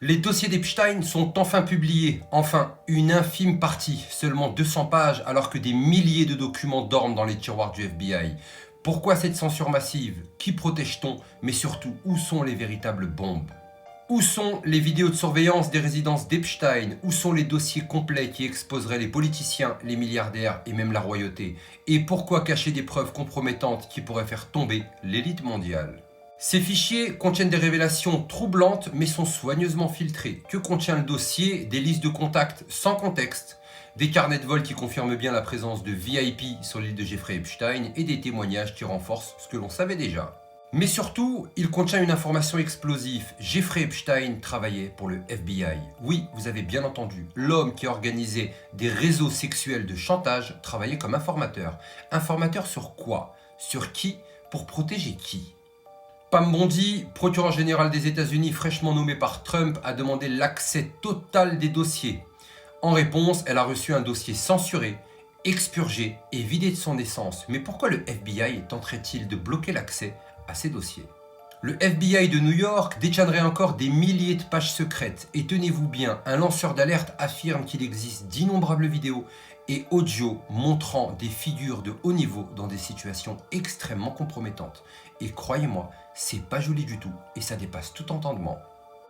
Les dossiers d'Epstein sont enfin publiés, enfin, une infime partie, seulement 200 pages alors que des milliers de documents dorment dans les tiroirs du FBI. Pourquoi cette censure massive? Qui protège-t-on? Mais surtout, où sont les véritables bombes? Où sont les vidéos de surveillance des résidences d'Epstein? Où sont les dossiers complets qui exposeraient les politiciens, les milliardaires et même la royauté? Et pourquoi cacher des preuves compromettantes qui pourraient faire tomber l'élite mondiale? Ces fichiers contiennent des révélations troublantes mais sont soigneusement filtrés. Que contient le dossier? Des listes de contacts sans contexte, des carnets de vol qui confirment bien la présence de VIP sur l'île de Jeffrey Epstein et des témoignages qui renforcent ce que l'on savait déjà. Mais surtout, il contient une information explosive. Jeffrey Epstein travaillait pour le FBI. Oui, vous avez bien entendu, l'homme qui organisait des réseaux sexuels de chantage travaillait comme informateur. Informateur sur quoi? Sur qui? Pour protéger qui? Pam Bondi, procureur général des États-Unis fraîchement nommé par Trump, a demandé l'accès total des dossiers. En réponse, elle a reçu un dossier censuré, expurgé et vidé de son essence. Mais pourquoi le FBI tenterait-il de bloquer l'accès à ces dossiers? Le FBI de New York détiendrait encore des milliers de pages secrètes. Et tenez-vous bien, un lanceur d'alerte affirme qu'il existe d'innombrables vidéos et audios montrant des figures de haut niveau dans des situations extrêmement compromettantes. Et croyez-moi, c'est pas joli du tout et ça dépasse tout entendement.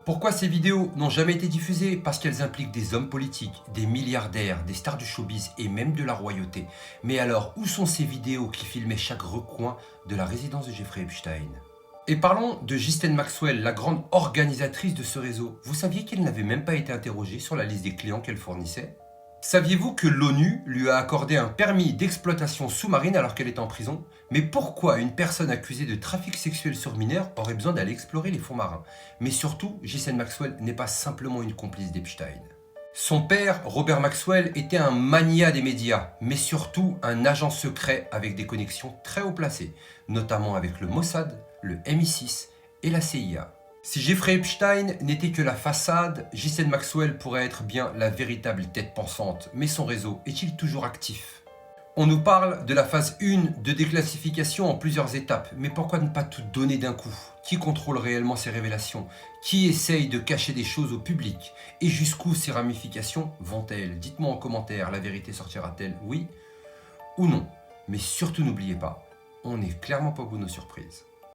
Pourquoi ces vidéos n'ont jamais été diffusées? Parce qu'elles impliquent des hommes politiques, des milliardaires, des stars du showbiz et même de la royauté. Mais alors, où sont ces vidéos qui filmaient chaque recoin de la résidence de Jeffrey Epstein? Et parlons de Ghislaine Maxwell, la grande organisatrice de ce réseau. Vous saviez qu'elle n'avait même pas été interrogée sur la liste des clients qu'elle fournissait? Saviez-vous que l'ONU lui a accordé un permis d'exploitation sous-marine alors qu'elle est en prison? Mais pourquoi une personne accusée de trafic sexuel sur mineurs aurait besoin d'aller explorer les fonds marins? Mais surtout, Ghislaine Maxwell n'est pas simplement une complice d'Epstein. Son père, Robert Maxwell, était un mania des médias, mais surtout un agent secret avec des connexions très haut placées, notamment avec le Mossad, le MI6 et la CIA. Si Jeffrey Epstein n'était que la façade, Ghislaine Maxwell pourrait être bien la véritable tête pensante. Mais son réseau est-il toujours actif? On nous parle de la phase 1 de déclassification en plusieurs étapes. Mais pourquoi ne pas tout donner d'un coup? Qui contrôle réellement ces révélations? Qui essaye de cacher des choses au public? Et jusqu'où ces ramifications vont-elles? Dites-moi en commentaire, la vérité sortira-t-elle, oui ou non? Mais surtout n'oubliez pas, on n'est clairement pas au bout de nos surprises.